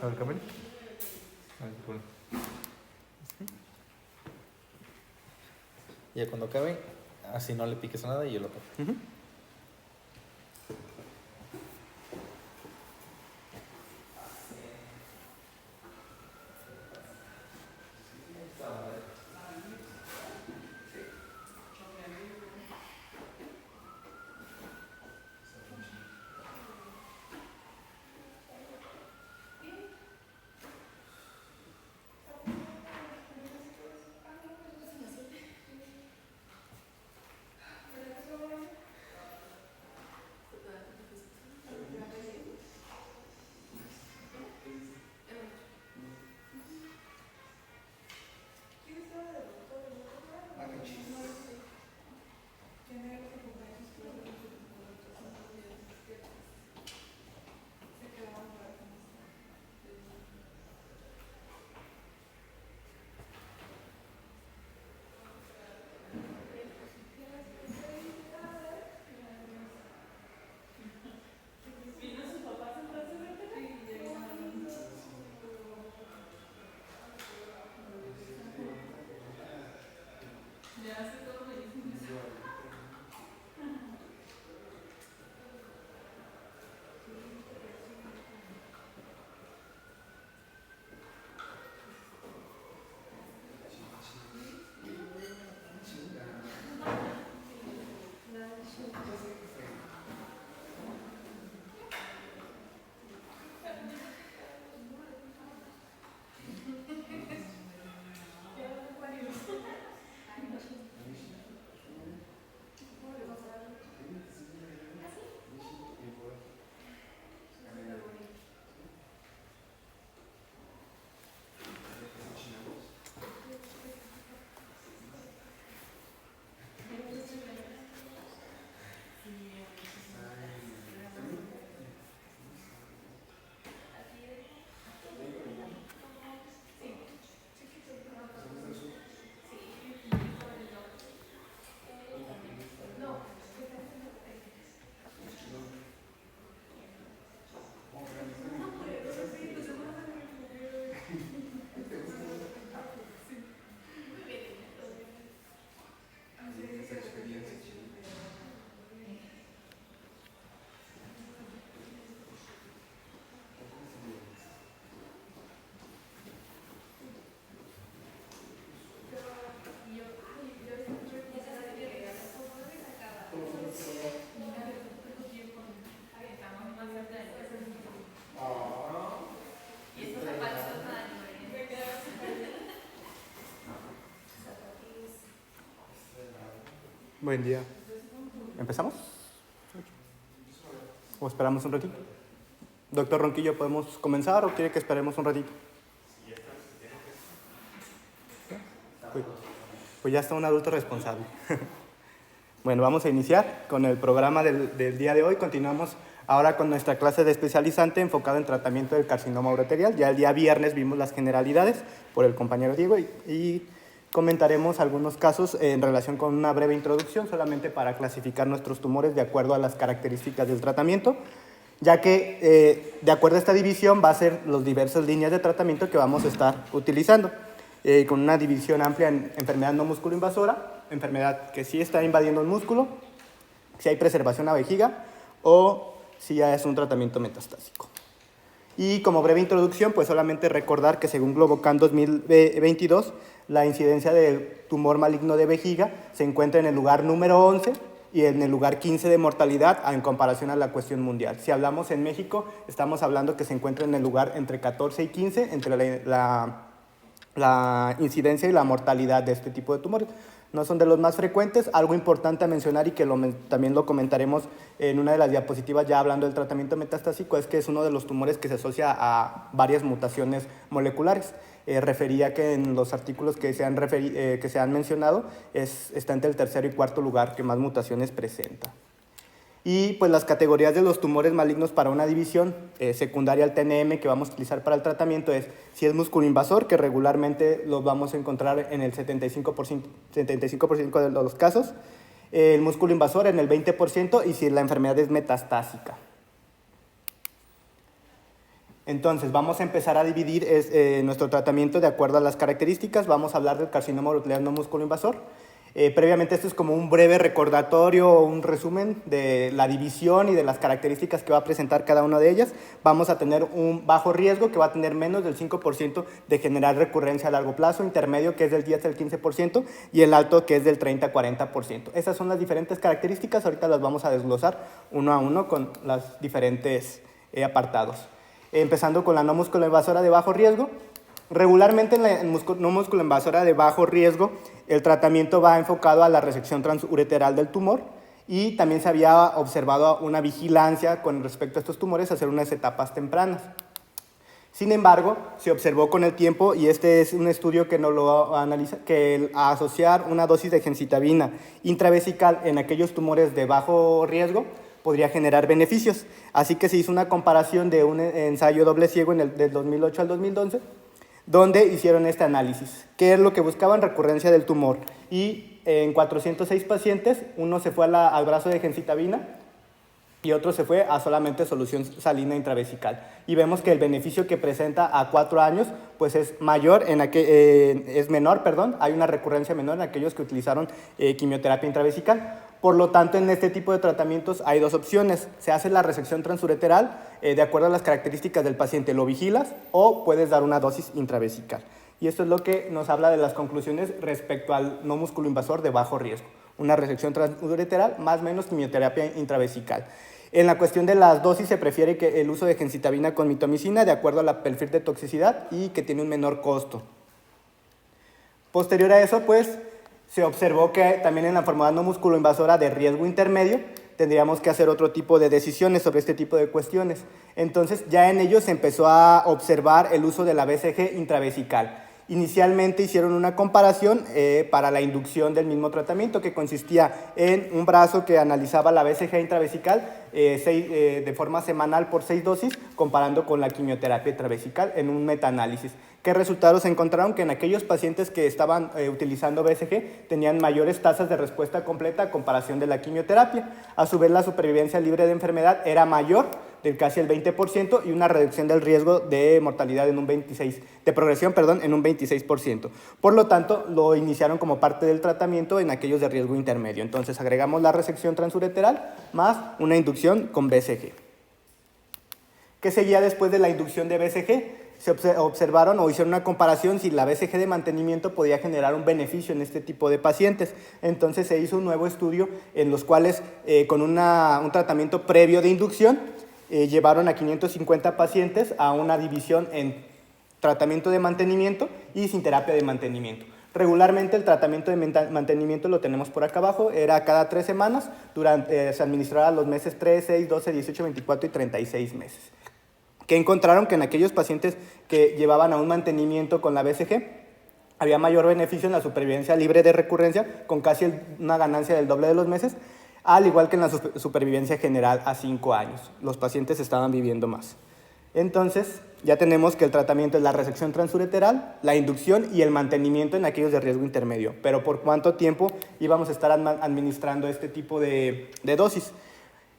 A ver, cámara. A ver, pon. Y ya cuando acabe, así no le piques a nada y yo lo toco. Buen día. ¿Empezamos? ¿O esperamos un ratito? Doctor Ronquillo, ¿podemos comenzar o quiere que esperemos un ratito? Pues ya está un adulto responsable. Bueno, vamos a iniciar con el programa del día de hoy. Continuamos ahora con nuestra clase de especializante enfocada en tratamiento del carcinoma uroterial. Ya el día viernes vimos las generalidades por el compañero Diego y comentaremos algunos casos en relación con una breve introducción, solamente para clasificar nuestros tumores de acuerdo a las características del tratamiento, ya que de acuerdo a esta división va a ser las diversas líneas de tratamiento que vamos a estar utilizando, con una división amplia en enfermedad no músculo-invasora, enfermedad que sí está invadiendo el músculo, si hay preservación a vejiga o si ya es un tratamiento metastásico. Y como breve introducción, pues solamente recordar que según Globocan 2022, la incidencia del tumor maligno de vejiga se encuentra en el lugar número 11 y en el lugar 15 de mortalidad en comparación a la cuestión mundial. Si hablamos en México, estamos hablando que se encuentra en el lugar entre 14 y 15, entre la incidencia y la mortalidad de este tipo de tumores. No son de los más frecuentes. Algo importante a mencionar y que también lo comentaremos en una de las diapositivas ya hablando del tratamiento metastásico es que es uno de los tumores que se asocia a varias mutaciones moleculares. Refería que en los artículos que se han mencionado está entre el tercero y cuarto lugar que más mutaciones presenta. Y pues las categorías de los tumores malignos para una división secundaria al TNM que vamos a utilizar para el tratamiento es si es músculo invasor, que regularmente los vamos a encontrar en el 75% de los casos, el músculo invasor en el 20% y si la enfermedad es metastásica. Entonces, vamos a empezar a dividir nuestro tratamiento de acuerdo a las características. Vamos a hablar del carcinoma urothelial no músculo invasor. Previamente, esto es como un breve recordatorio o un resumen de la división y de las características que va a presentar cada una de ellas. Vamos a tener un bajo riesgo que va a tener menos del 5% de generar recurrencia a largo plazo, intermedio que es del 10 al 15% y el alto que es del 30-40%. Esas son las diferentes características, ahorita las vamos a desglosar uno a uno con los diferentes apartados. Empezando con la no músculo invasora de bajo riesgo. Regularmente en la no músculo invasora de bajo riesgo, el tratamiento va enfocado a la resección transureteral del tumor y también se había observado una vigilancia con respecto a estos tumores, hacer unas etapas tempranas. Sin embargo, se observó con el tiempo, y este es un estudio que nos lo analiza, que al asociar una dosis de gencitabina intravesical en aquellos tumores de bajo riesgo podría generar beneficios. Así que se hizo una comparación de un ensayo doble ciego del 2008 al 2011, donde hicieron este análisis. ¿Qué es lo que buscaban? Recurrencia del tumor. Y en 406 pacientes, uno se fue al brazo de gencitabina y otro se fue a solamente solución salina intravesical. Y vemos que el beneficio que presenta a 4 años pues es mayor, es menor, hay una recurrencia menor en aquellos que utilizaron quimioterapia intravesical. Por lo tanto, en este tipo de tratamientos hay dos opciones. Se hace la resección transureteral de acuerdo a las características del paciente, lo vigilas o puedes dar una dosis intravesical. Y esto es lo que nos habla de las conclusiones respecto al no músculo invasor de bajo riesgo. Una resección transureteral más o menos quimioterapia intravesical. En la cuestión de las dosis se prefiere que el uso de gencitabina con mitomicina de acuerdo a la perfil de toxicidad y que tiene un menor costo. Posterior a eso, pues, se observó que también en la enfermedad no músculo invasora de riesgo intermedio tendríamos que hacer otro tipo de decisiones sobre este tipo de cuestiones. Entonces, ya en ello se empezó a observar el uso de la BCG intravesical. Inicialmente hicieron una comparación para la inducción del mismo tratamiento que consistía en un brazo que analizaba la BCG intravesical de forma semanal por 6 dosis, comparando con la quimioterapia intravesical en un metaanálisis. ¿Qué resultados encontraron? Que en aquellos pacientes que estaban utilizando BCG tenían mayores tasas de respuesta completa a comparación de la quimioterapia. A su vez, la supervivencia libre de enfermedad era mayor, del casi el 20%, y una reducción del riesgo de mortalidad en un 26%, de progresión, en un 26%. Por lo tanto, lo iniciaron como parte del tratamiento en aquellos de riesgo intermedio. Entonces, agregamos la resección transureteral más una inducción con BCG. ¿Qué seguía después de la inducción de BCG? Se observaron o hicieron una comparación si la BCG de mantenimiento podía generar un beneficio en este tipo de pacientes. Entonces se hizo un nuevo estudio en los cuales con un tratamiento previo de inducción llevaron a 550 pacientes a una división en tratamiento de mantenimiento y sin terapia de mantenimiento. Regularmente el tratamiento de mantenimiento lo tenemos por acá abajo, era cada 3 semanas, se administraba los meses 3, 6, 12, 18, 24 y 36 meses. Que encontraron que en aquellos pacientes que llevaban a un mantenimiento con la BCG, había mayor beneficio en la supervivencia libre de recurrencia, con casi una ganancia del doble de los meses, al igual que en la supervivencia general a 5 años. Los pacientes estaban viviendo más. Entonces, ya tenemos que el tratamiento es la resección transureteral, la inducción y el mantenimiento en aquellos de riesgo intermedio. Pero ¿por cuánto tiempo íbamos a estar administrando este tipo de dosis?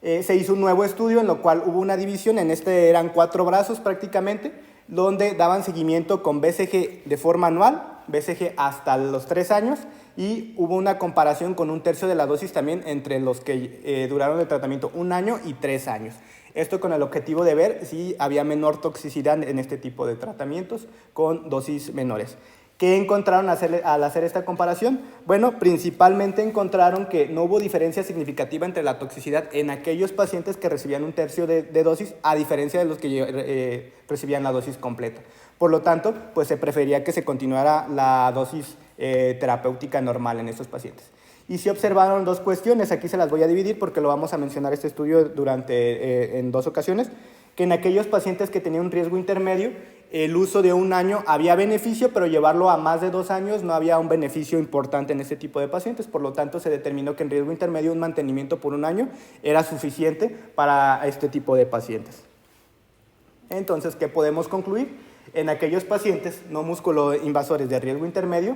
Se hizo un nuevo estudio en lo cual hubo una división, en este eran 4 brazos prácticamente, donde daban seguimiento con BCG de forma anual, BCG hasta los 3 años, y hubo una comparación con un tercio de la dosis también entre los que duraron el tratamiento 1 año y 3 años. Esto con el objetivo de ver si había menor toxicidad en este tipo de tratamientos con dosis menores. ¿Qué encontraron al hacer esta comparación? Bueno, principalmente encontraron que no hubo diferencia significativa entre la toxicidad en aquellos pacientes que recibían un tercio de dosis, a diferencia de los que recibían la dosis completa. Por lo tanto, pues se prefería que se continuara la dosis terapéutica normal en estos pacientes. Y se observaron 2 cuestiones, aquí se las voy a dividir porque lo vamos a mencionar este estudio en 2 ocasiones, que en aquellos pacientes que tenían un riesgo intermedio, el uso de 1 año había beneficio, pero llevarlo a más de 2 años no había un beneficio importante en este tipo de pacientes. Por lo tanto, se determinó que en riesgo intermedio un mantenimiento por 1 año era suficiente para este tipo de pacientes. Entonces, ¿qué podemos concluir? En aquellos pacientes no músculo invasores de riesgo intermedio,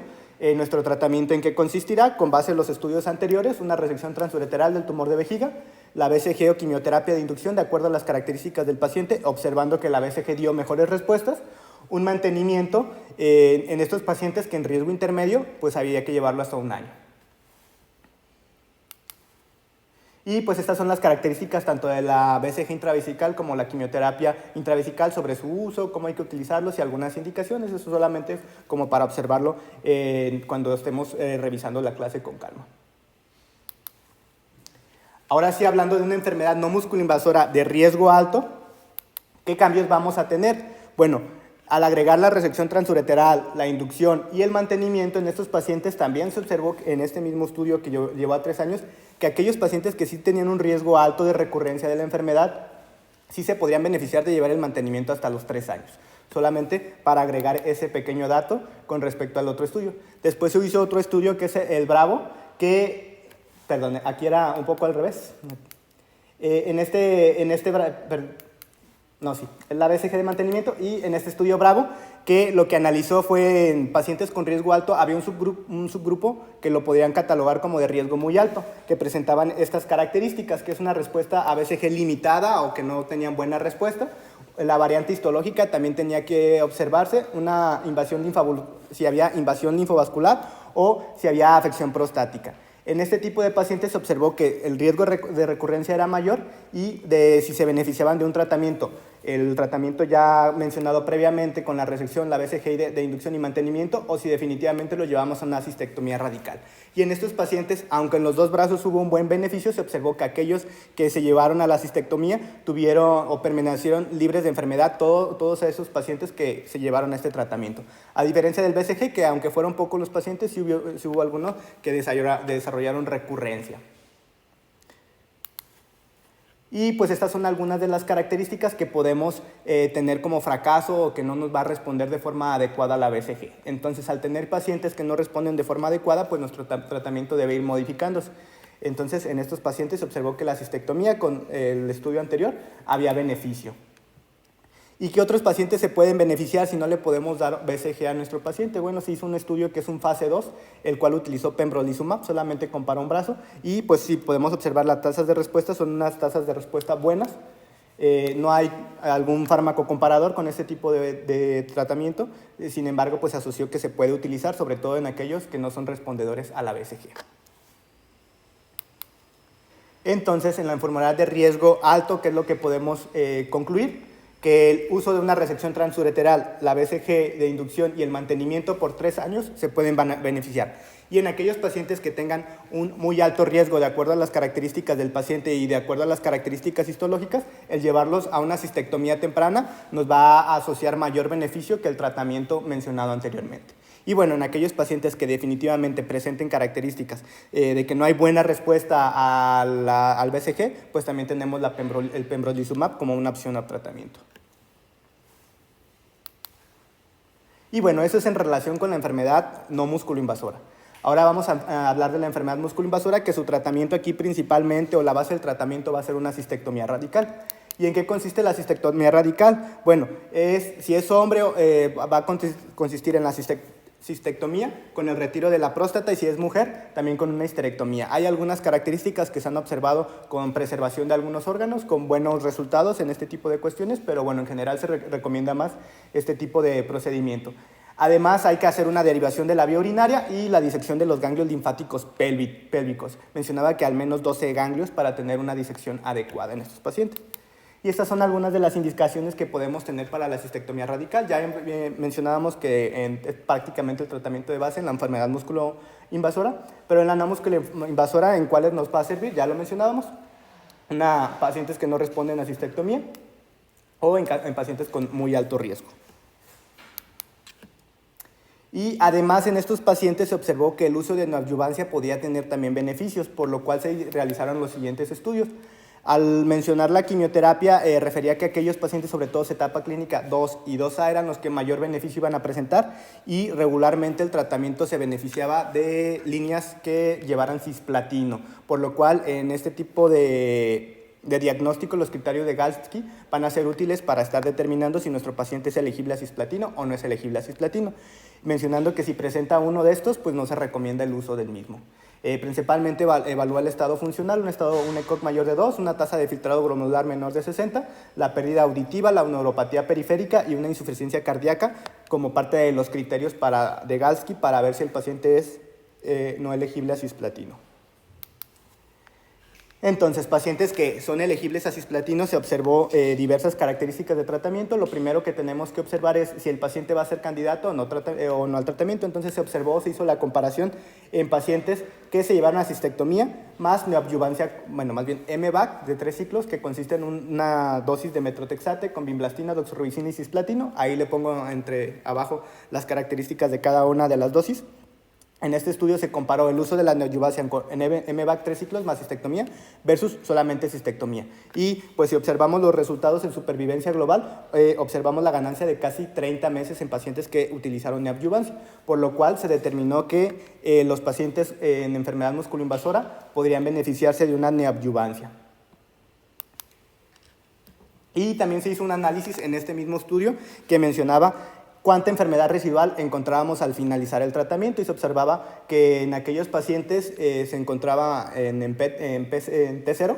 nuestro tratamiento en qué consistirá, con base en los estudios anteriores, una resección transureteral del tumor de vejiga, la BCG o quimioterapia de inducción de acuerdo a las características del paciente, observando que la BCG dio mejores respuestas. Un mantenimiento en estos pacientes que en riesgo intermedio, pues había que llevarlo hasta 1 año. Y pues estas son las características tanto de la BCG intravesical como la quimioterapia intravesical sobre su uso, cómo hay que utilizarlos y algunas indicaciones. Eso solamente como para observarlo cuando estemos revisando la clase con calma. Ahora sí, hablando de una enfermedad no musculoinvasora de riesgo alto, ¿qué cambios vamos a tener? Bueno, al agregar la resección transureteral, la inducción y el mantenimiento en estos pacientes, también se observó en este mismo estudio que llevó a 3 años, que aquellos pacientes que sí tenían un riesgo alto de recurrencia de la enfermedad, sí se podrían beneficiar de llevar el mantenimiento hasta los 3 años. Solamente para agregar ese pequeño dato con respecto al otro estudio. Después se hizo otro estudio que es el Bravo, que, perdón, aquí era un poco al revés. La BCG de mantenimiento, y en este estudio Bravo, que lo que analizó fue en pacientes con riesgo alto, había un subgrupo que lo podrían catalogar como de riesgo muy alto, que presentaban estas características, que es una respuesta a BCG limitada o que no tenían buena respuesta. La variante histológica también tenía que observarse, si había invasión linfovascular o si había afección prostática. En este tipo de pacientes se observó que el riesgo de recurrencia era mayor y si se beneficiaban de un tratamiento, el tratamiento ya mencionado previamente con la resección, la BCG de inducción y mantenimiento, o si definitivamente lo llevamos a una cistectomía radical. Y en estos pacientes, aunque en los 2 brazos hubo un buen beneficio, se observó que aquellos que se llevaron a la cistectomía tuvieron o permanecieron libres de enfermedad, todos esos pacientes que se llevaron a este tratamiento. A diferencia del BCG, que aunque fueron pocos los pacientes, sí hubo algunos que desarrollaron recurrencia. Y pues estas son algunas de las características que podemos tener como fracaso o que no nos va a responder de forma adecuada a la BCG. Entonces, al tener pacientes que no responden de forma adecuada, pues nuestro tratamiento debe ir modificándose. Entonces, en estos pacientes se observó que la cistectomía con el estudio anterior había beneficio. ¿Y qué otros pacientes se pueden beneficiar si no le podemos dar BCG a nuestro paciente? Bueno, se hizo un estudio que es un fase 2, el cual utilizó pembrolizumab, solamente comparó un brazo, y pues si podemos observar las tasas de respuesta, son unas tasas de respuesta buenas. No hay algún fármaco comparador con este tipo de tratamiento, sin embargo, pues se asoció que se puede utilizar, sobre todo en aquellos que no son respondedores a la BCG. Entonces, en la enfermedad de riesgo alto, ¿qué es lo que podemos concluir? Que el uso de una resección transureteral, la BCG de inducción y el mantenimiento por 3 años se pueden beneficiar. Y en aquellos pacientes que tengan un muy alto riesgo de acuerdo a las características del paciente y de acuerdo a las características histológicas, el llevarlos a una cistectomía temprana nos va a asociar mayor beneficio que el tratamiento mencionado anteriormente. Y bueno, en aquellos pacientes que definitivamente presenten características de que no hay buena respuesta al BCG, pues también tenemos el pembrolizumab como una opción a tratamiento. Y bueno, eso es en relación con la enfermedad no musculoinvasora. Ahora vamos a hablar de la enfermedad musculoinvasora, que su tratamiento aquí principalmente, o la base del tratamiento, va a ser una cistectomía radical. ¿Y en qué consiste la cistectomía radical? Bueno, si es hombre, va a consistir en la cistectomía con el retiro de la próstata, y si es mujer, también con una histerectomía. Hay algunas características que se han observado con preservación de algunos órganos, con buenos resultados en este tipo de cuestiones, pero bueno, en general se recomienda más este tipo de procedimiento. Además, hay que hacer una derivación de la vía urinaria y la disección de los ganglios linfáticos pélvicos. Mencionaba que al menos 12 ganglios para tener una disección adecuada en estos pacientes. Y estas son algunas de las indicaciones que podemos tener para la cistectomía radical. Ya mencionábamos que es prácticamente el tratamiento de base en la enfermedad musculoinvasora, pero en la no musculoinvasora, ¿en cuáles nos va a servir? Ya lo mencionábamos. Pacientes que no responden a cistectomía o en pacientes con muy alto riesgo. Y además en estos pacientes se observó que el uso de neoadyuvancia podía tener también beneficios, por lo cual se realizaron los siguientes estudios. Al mencionar la quimioterapia, refería que aquellos pacientes, sobre todo etapa clínica 2 y 2A, eran los que mayor beneficio iban a presentar, y regularmente el tratamiento se beneficiaba de líneas que llevaran cisplatino, por lo cual en este tipo de diagnóstico los criterios de Galsky van a ser útiles para estar determinando si nuestro paciente es elegible a cisplatino o no es elegible a cisplatino, mencionando que si presenta uno de estos, pues no se recomienda el uso del mismo. Principalmente evalúa el estado funcional, un ECOG mayor de 2, una tasa de filtrado glomerular menor de 60, la pérdida auditiva, la neuropatía periférica y una insuficiencia cardíaca como parte de los criterios de Galsky para ver si el paciente es no elegible a cisplatino. Entonces, pacientes que son elegibles a cisplatino, se observó diversas características de tratamiento. Lo primero que tenemos que observar es si el paciente va a ser candidato o no al tratamiento. Entonces, se hizo la comparación en pacientes que se llevaron a cistectomía más neoadyuvancia, más bien MVAC de 3 ciclos, que consiste en una dosis de metrotexate con vimblastina, doxorubicina y cisplatino. Ahí le pongo abajo las características de cada una de las dosis. En este estudio se comparó el uso de la neoadyuvancia en MVAC 3 ciclos más cistectomía versus solamente cistectomía. Y pues si observamos los resultados en supervivencia global, observamos la ganancia de casi 30 meses en pacientes que utilizaron neoadyuvancia, por lo cual se determinó que los pacientes en enfermedad musculoinvasora podrían beneficiarse de una neoadyuvancia. Y también se hizo un análisis en este mismo estudio que mencionaba cuánta enfermedad residual encontrábamos al finalizar el tratamiento y se observaba que en aquellos pacientes se encontraba en T0,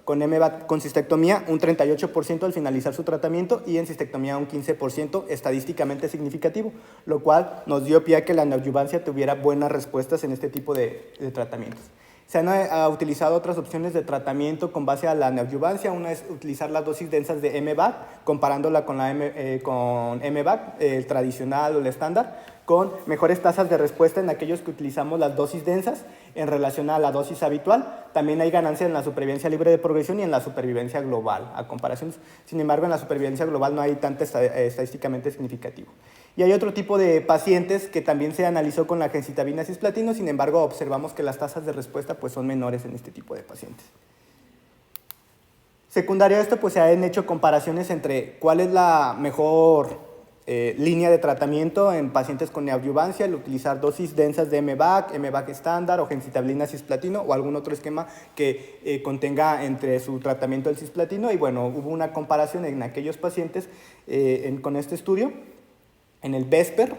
con cistectomía un 38% al finalizar su tratamiento y en cistectomía un 15% estadísticamente significativo, lo cual nos dio pie a que la neoadyuvancia tuviera buenas respuestas en este tipo de tratamientos. Se han utilizado otras opciones de tratamiento con base a la neoadyuvancia. Una es utilizar las dosis densas de MVAC, comparándola con MVAC, el tradicional o el estándar, con mejores tasas de respuesta en aquellos que utilizamos las dosis densas en relación a la dosis habitual. También hay ganancias en la supervivencia libre de progresión y en la supervivencia global, a comparación. Sin embargo, en la supervivencia global no hay tanto estadísticamente significativo. Y hay otro tipo de pacientes que también se analizó con la gencitabina cisplatino, sin embargo, observamos que las tasas de respuesta pues, son menores en este tipo de pacientes. Secundario a esto, pues se han hecho comparaciones entre cuál es la mejor línea de tratamiento en pacientes con neoadyuvancia, el utilizar dosis densas de MVAC estándar o gencitabina cisplatino o algún otro esquema que contenga entre su tratamiento el cisplatino. Y bueno, hubo una comparación en aquellos pacientes con este estudio, en el VESPER,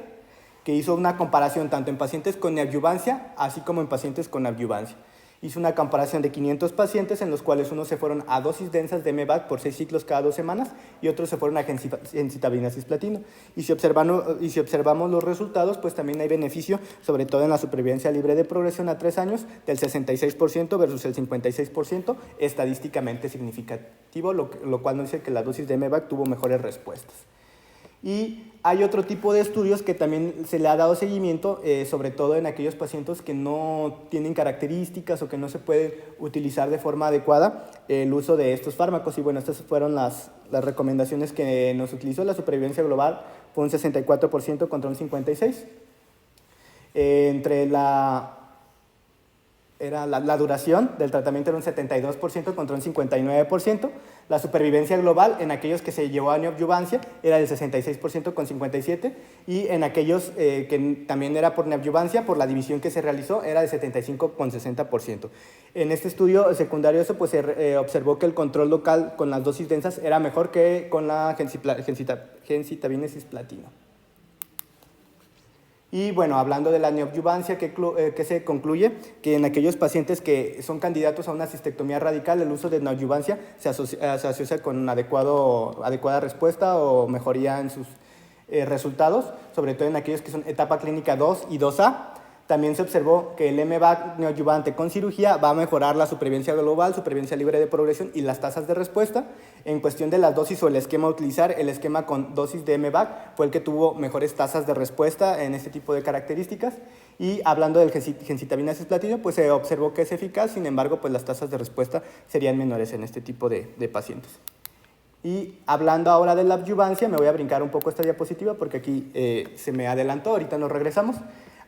que hizo una comparación tanto en pacientes con neoadyuvancia así como en pacientes con adyuvancia. Hizo una comparación de 500 pacientes en los cuales unos se fueron a dosis densas de MVAC por 6 ciclos cada 2 semanas y otros se fueron a gencitabina cisplatino. Y si observamos los resultados, pues también hay beneficio, sobre todo en la supervivencia libre de progresión a 3 años, del 66% versus el 56%, estadísticamente significativo, lo cual nos dice que la dosis de MVAC tuvo mejores respuestas. Y hay otro tipo de estudios que también se le ha dado seguimiento, sobre todo en aquellos pacientes que no tienen características o que no se puede utilizar de forma adecuada el uso de estos fármacos. Y bueno, estas fueron las recomendaciones que nos utilizó. La supervivencia global fue un 64% contra un 56%. La duración del tratamiento era un 72% contra un 59%. La supervivencia global en aquellos que se llevó a neoadyuvancia era del 66% con 57%, y en aquellos que también era por neoadyuvancia, por la división que se realizó, era de 75% con 60%. En este estudio secundario pues, se observó que el control local con las dosis densas era mejor que con la gencitabina cisplatino. Y bueno, hablando de la neoadyuvancia, que se concluye que en aquellos pacientes que son candidatos a una cistectomía radical, el uso de neoadyuvancia se asocia con adecuada respuesta o mejoría en sus resultados, sobre todo en aquellos que son etapa clínica 2 y 2A. También se observó que el MVAC neoadyuvante con cirugía va a mejorar la supervivencia global, supervivencia libre de progresión y las tasas de respuesta. En cuestión de las dosis o el esquema a utilizar, el esquema con dosis de MVAC fue el que tuvo mejores tasas de respuesta en este tipo de características. Y hablando del gencitabina cisplatino, pues se observó que es eficaz, sin embargo, pues las tasas de respuesta serían menores en este tipo de pacientes. Y hablando ahora de la adyuvancia, me voy a brincar un poco esta diapositiva porque aquí se me adelantó, ahorita nos regresamos.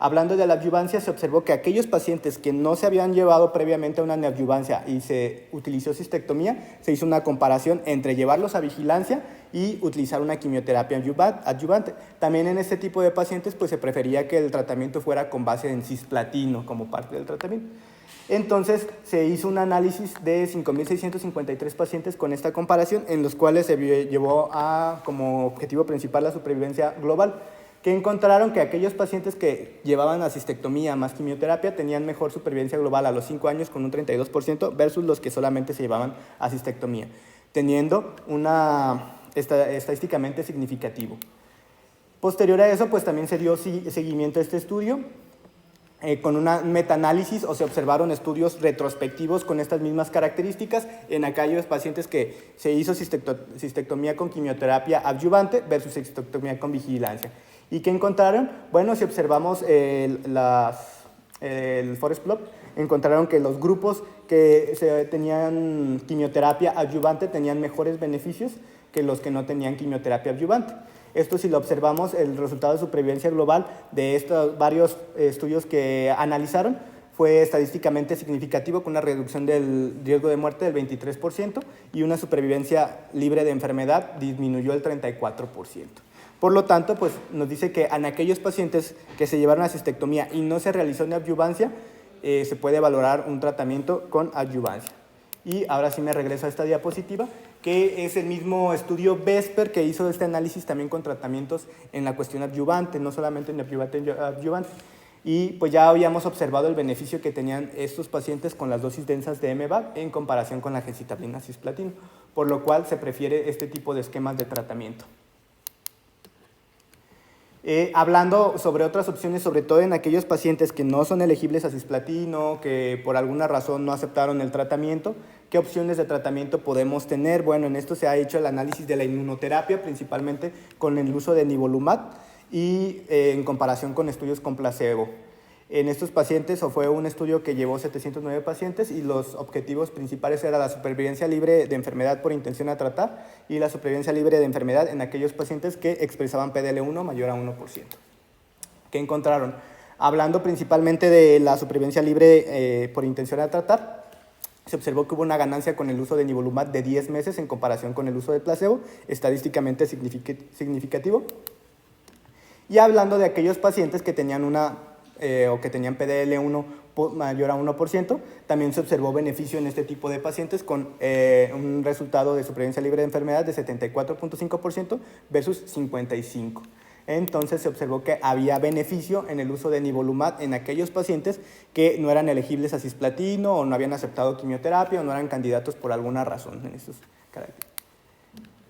Hablando de la adyuvancia, se observó que aquellos pacientes que no se habían llevado previamente a una neoadyuvancia y se utilizó cistectomía, se hizo una comparación entre llevarlos a vigilancia y utilizar una quimioterapia adyuvante. También en este tipo de pacientes pues, se prefería que el tratamiento fuera con base en cisplatino como parte del tratamiento. Entonces se hizo un análisis de 5.653 pacientes con esta comparación, en los cuales se llevó como objetivo principal la supervivencia global, que encontraron que aquellos pacientes que llevaban asistectomía más quimioterapia tenían mejor supervivencia global a los 5 años con un 32% versus los que solamente se llevaban asistectomía, teniendo una estadísticamente significativo. Posterior a eso, pues también se dio seguimiento a este estudio con una metaanálisis, o se observaron estudios retrospectivos con estas mismas características en aquellos pacientes que se hizo cistectomía con quimioterapia adyuvante versus cistectomía con vigilancia. ¿Y qué encontraron? Bueno, si observamos el forest plot, encontraron que los grupos que tenían quimioterapia adyuvante tenían mejores beneficios que los que no tenían quimioterapia adyuvante. Esto, si lo observamos, el resultado de supervivencia global de estos varios estudios que analizaron fue estadísticamente significativo, con una reducción del riesgo de muerte del 23% y una supervivencia libre de enfermedad disminuyó el 34%. Por lo tanto, pues nos dice que en aquellos pacientes que se llevaron a cistectomía y no se realizó una adyuvancia, se puede valorar un tratamiento con adyuvancia. Y ahora sí me regreso a esta diapositiva, que es el mismo estudio Vesper que hizo este análisis también con tratamientos en la cuestión adyuvante, no solamente en adyuvante. Y pues ya habíamos observado el beneficio que tenían estos pacientes con las dosis densas de MVAC en comparación con la gencitabina cisplatino, por lo cual se prefiere este tipo de esquemas de tratamiento. Hablando sobre otras opciones, sobre todo en aquellos pacientes que no son elegibles a cisplatino, que por alguna razón no aceptaron el tratamiento, ¿qué opciones de tratamiento podemos tener? Bueno, en esto se ha hecho el análisis de la inmunoterapia, principalmente con el uso de nivolumab y en comparación con estudios con placebo. En estos pacientes, fue un estudio que llevó 709 pacientes y los objetivos principales eran la supervivencia libre de enfermedad por intención a tratar y la supervivencia libre de enfermedad en aquellos pacientes que expresaban PDL1 mayor a 1%. ¿Qué encontraron? Hablando principalmente de la supervivencia libre por intención a tratar, se observó que hubo una ganancia con el uso de nivolumab de 10 meses en comparación con el uso de placebo, estadísticamente significativo. Y hablando de aquellos pacientes que tenían o que tenían PDL1 mayor a 1%, también se observó beneficio en este tipo de pacientes con un resultado de supervivencia libre de enfermedad de 74.5% versus 55%. Entonces se observó que había beneficio en el uso de nivolumab en aquellos pacientes que no eran elegibles a cisplatino o no habían aceptado quimioterapia o no eran candidatos por alguna razón en estos caracteres.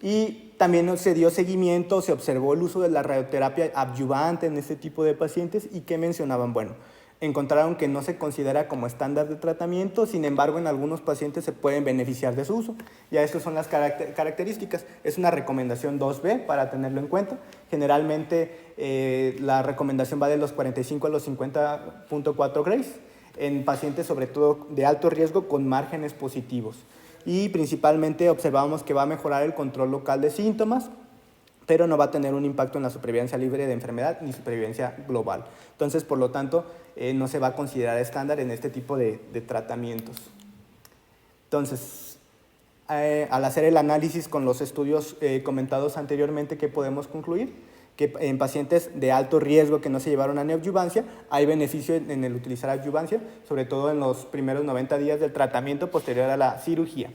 Y también se dio seguimiento, se observó el uso de la radioterapia adyuvante en este tipo de pacientes. ¿Y qué mencionaban? Bueno, encontraron que no se considera como estándar de tratamiento, sin embargo, en algunos pacientes se pueden beneficiar de su uso. Ya estas son las características. Es una recomendación 2B para tenerlo en cuenta. Generalmente la recomendación va de los 45 a los 50.4 Grays en pacientes sobre todo de alto riesgo con márgenes positivos. Y principalmente observamos que va a mejorar el control local de síntomas, pero no va a tener un impacto en la supervivencia libre de enfermedad ni supervivencia global. Entonces, por lo tanto, no se va a considerar estándar en este tipo de tratamientos. Entonces, al hacer el análisis con los estudios comentados anteriormente, ¿qué podemos concluir? Que en pacientes de alto riesgo que no se llevaron a neoadyuvancia, hay beneficio en el utilizar adyuvancia, sobre todo en los primeros 90 días del tratamiento posterior a la cirugía.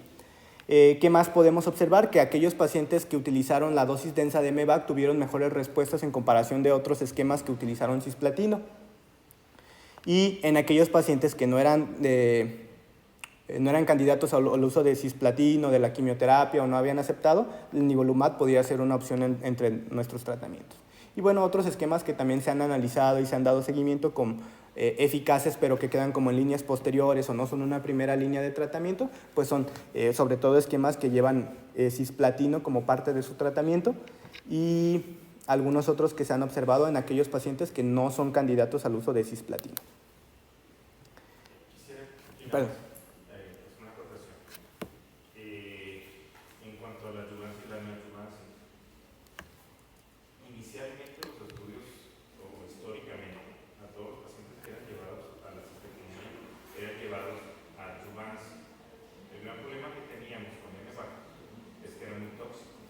¿Qué más podemos observar? Que aquellos pacientes que utilizaron la dosis densa de MVAC tuvieron mejores respuestas en comparación de otros esquemas que utilizaron cisplatino. Y en aquellos pacientes que no eran candidatos al uso de cisplatino, de la quimioterapia o no habían aceptado, el nivolumab podría ser una opción entre nuestros tratamientos. Y bueno, otros esquemas que también se han analizado y se han dado seguimiento como eficaces, pero que quedan como en líneas posteriores o no son una primera línea de tratamiento, pues son sobre todo esquemas que llevan cisplatino como parte de su tratamiento y algunos otros que se han observado en aquellos pacientes que no son candidatos al uso de cisplatino. Perdón.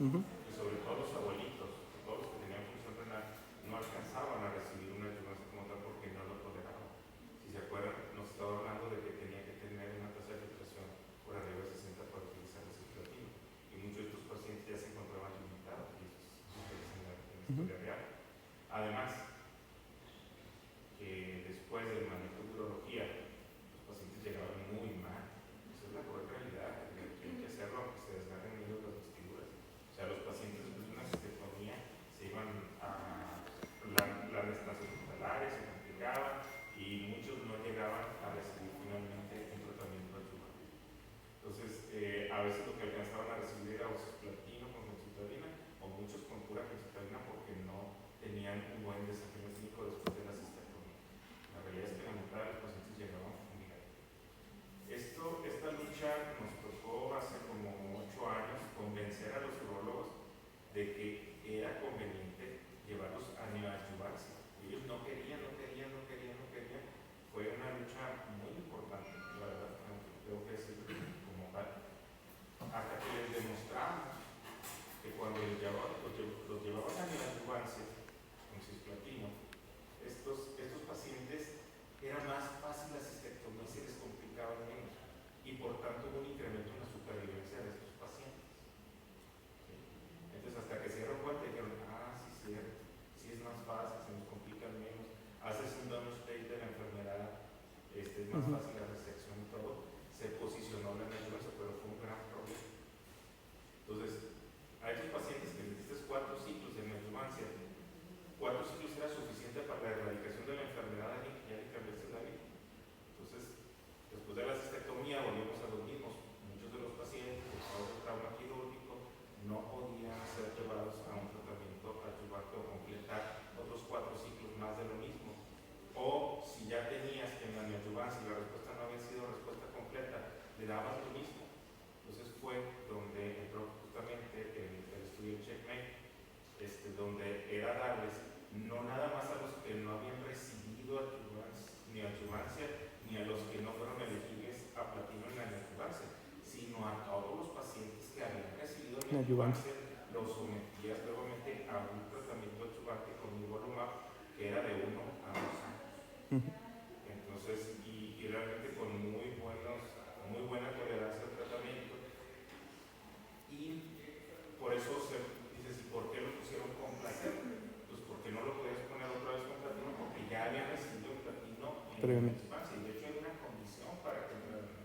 Y sobre todo los abuelitos, todos los que tenían función renal, no alcanzaban a recibir una ayudancia como tal porque no lo toleraban. Si se acuerdan, nos estaba hablando de que tenía que tener una tasa de filtración por arriba de 60 para utilizar el cisplatino. Y muchos de estos pacientes ya se encontraban limitados y eso es en la historia real. Además, que después del manejo de urología, los pacientes llegaban muy mal. Esa es la cruel realidad, que hay que hacerlo aunque se desgarren ellos las vestiduras. O sea, los pacientes después de una cistectomía se iban a las estancias hospitalarias, se complicaban y muchos no llegaban a recibir finalmente un tratamiento adyuvante. Entonces, a veces lo que alcanzaban a recibir era o cisplatino con gemcitabina o muchos con pura gemcitabina porque no tenían un buen desempeño clínico después de la cistectomía. La realidad es que la mitad de los pacientes llegaban fumigados. Esta lucha nos tocó hace como 8 años convencer a los urólogos de que era conveniente llevarlos a neoadyuvancia. Ellos no querían. Fue una lucha muy importante, la verdad, tengo que decirlo como tal. Hasta que les demostramos que cuando los llevaban a neoadyuvancia con cisplatino, estos pacientes era más fácil la cistectomía, se les complicaba menos y por tanto hubo un incremento en la supervivencia de estos pacientes. ¿Sí? Entonces hasta que se dieron cuenta dijeron, sí, cierto, sí es más fácil, se nos complican menos, haces un downstaging de la enfermedad, es más fácil la resección y todo, se posicionó la neoadyuvancia, pero fue un gran problema. Entonces, a estos pacientes que les diste 4 ciclos de neoadyuvancia, 4 ciclos era suficiente para la erradicación de la enfermedad y ya le cambiaste la vida. Entonces, después de la cistectomía volvimos a los mismos. Muchos de los pacientes, por causa de trauma quirúrgico, no podían ser llevados a un tratamiento adyuvante o completar otros 4 ciclos más de lo mismo. O si ya tenías que en la neoadyuvancia y la respuesta no había sido respuesta completa, le dabas lo mismo. Entonces fue donde entró justamente el estudio Checkmate, donde era darles no nada más a los que no habían recibido neoadyuvancia ni a los que no fueron elegibles a platino en la neoadyuvancia, sino a todos los pacientes que habían recibido neoadyuvancia, los sometías nuevamente a un tratamiento adyuvante con nivolumab que era de 1 a 2 años. Entonces, y realmente con muy buena tolerancia al tratamiento. Y por eso dices, ¿y por qué lo pusieron con platino? Pues porque no lo podías poner otra vez con platino porque ya habían recibido el platino en la infancia. Y de hecho hay una condición para que entraran en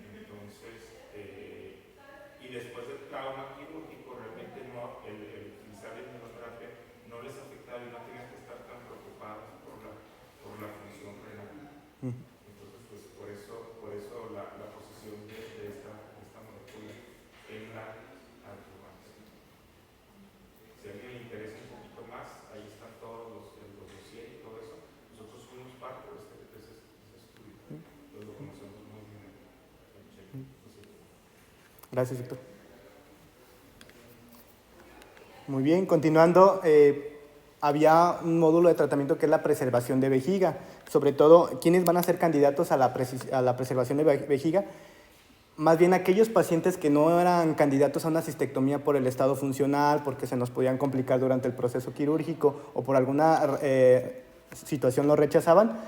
el entonces, y después del trauma quirúrgico, realmente no, el utilizar la inmunoterapia no les afectaba y no tenían que estar tan preocupados por la función renal. Entonces, pues por eso la posición de esta molécula en la adyuvancia. Si a alguien le interesa un poquito más, ahí están todos los dossiers y todo eso. Nosotros fuimos parte de ese estudio. Entonces lo conocemos muy bien en Checkmate. Gracias, Víctor. Muy bien, continuando, había un módulo de tratamiento que es la preservación de vejiga. Sobre todo, ¿quiénes van a ser candidatos a la preservación de vejiga? Más bien aquellos pacientes que no eran candidatos a una cistectomía por el estado funcional, porque se nos podían complicar durante el proceso quirúrgico o por alguna situación lo rechazaban,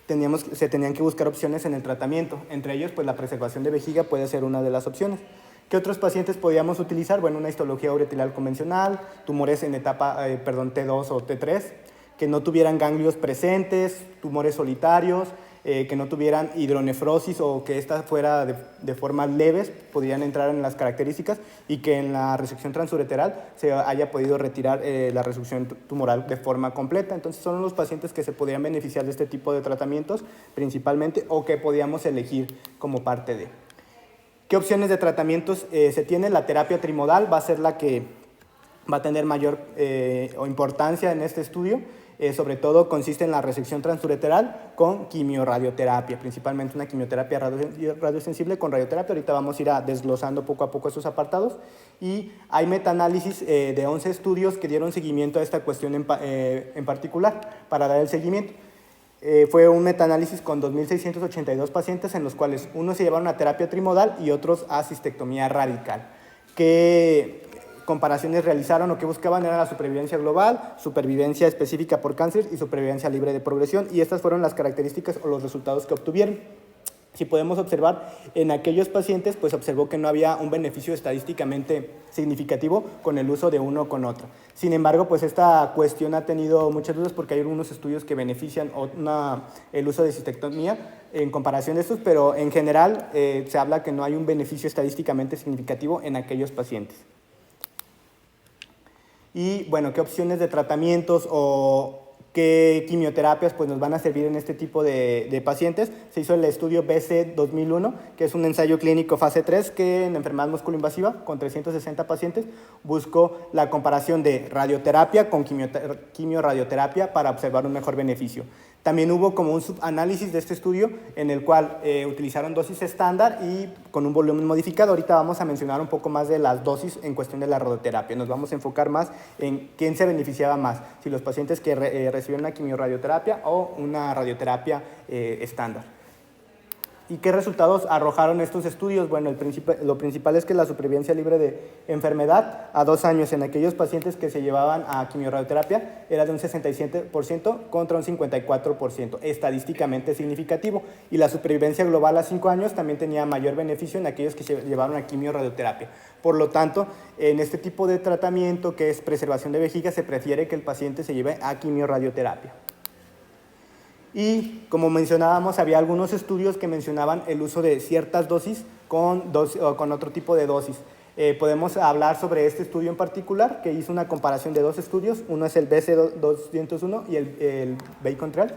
se tenían que buscar opciones en el tratamiento. Entre ellos, pues la preservación de vejiga puede ser una de las opciones. ¿Qué otros pacientes podíamos utilizar? Bueno, una histología ureteral convencional, tumores en etapa T2 o T3, que no tuvieran ganglios presentes, tumores solitarios, que no tuvieran hidronefrosis o que esta fuera de formas leves, podrían entrar en las características, y que en la resección transureteral se haya podido retirar la resección tumoral de forma completa. Entonces son los pacientes que se podrían beneficiar de este tipo de tratamientos principalmente, o que podíamos elegir como parte de. ¿Qué opciones de tratamientos se tienen? La terapia trimodal va a ser la que va a tener mayor importancia en este estudio. Sobre todo consiste en la resección transureteral con quimiorradioterapia, principalmente una quimioterapia radiosensible con radioterapia. Ahorita vamos a ir desglosando poco a poco esos apartados. Y hay metaanálisis de 11 estudios que dieron seguimiento a esta cuestión en particular para dar el seguimiento. Fue un metaanálisis con 2.682 pacientes, en los cuales unos se llevaron a terapia trimodal y otros a cistectomía radical. ¿Qué comparaciones realizaron o que buscaban? Era la supervivencia global, supervivencia específica por cáncer y supervivencia libre de progresión, y estas fueron las características o los resultados que obtuvieron. Si podemos observar, en aquellos pacientes, pues observó que no había un beneficio estadísticamente significativo con el uso de uno con otro. Sin embargo, pues esta cuestión ha tenido muchas dudas porque hay algunos estudios que benefician el uso de cistectomía en comparación de estos, pero en general se habla que no hay un beneficio estadísticamente significativo en aquellos pacientes. Y bueno, ¿qué opciones de tratamientos o qué quimioterapias pues, nos van a servir en este tipo de pacientes? Se hizo el estudio BC 2001, que es un ensayo clínico fase 3 que en enfermedad musculoinvasiva con 360 pacientes buscó la comparación de radioterapia con quimioradioterapia para observar un mejor beneficio. También hubo como un subanálisis de este estudio en el cual utilizaron dosis estándar y con un volumen modificado. Ahorita vamos a mencionar un poco más de las dosis en cuestión de la radioterapia. Nos vamos a enfocar más en quién se beneficiaba más, si los pacientes que recibieron una quimioradioterapia o una radioterapia estándar. ¿Y qué resultados arrojaron estos estudios? Bueno, lo principal es que la supervivencia libre de enfermedad a 2 años en aquellos pacientes que se llevaban a quimioradioterapia era de un 67% contra un 54%, estadísticamente significativo. Y la supervivencia global a 5 años también tenía mayor beneficio en aquellos que se llevaron a quimioradioterapia. Por lo tanto, en este tipo de tratamiento que es preservación de vejiga, se prefiere que el paciente se lleve a quimioradioterapia. Y como mencionábamos, había algunos estudios que mencionaban el uso de ciertas dosis con otro tipo de dosis. Podemos hablar sobre este estudio en particular, que hizo una comparación de 2 estudios. Uno es el BC201 y el Bacon Trial,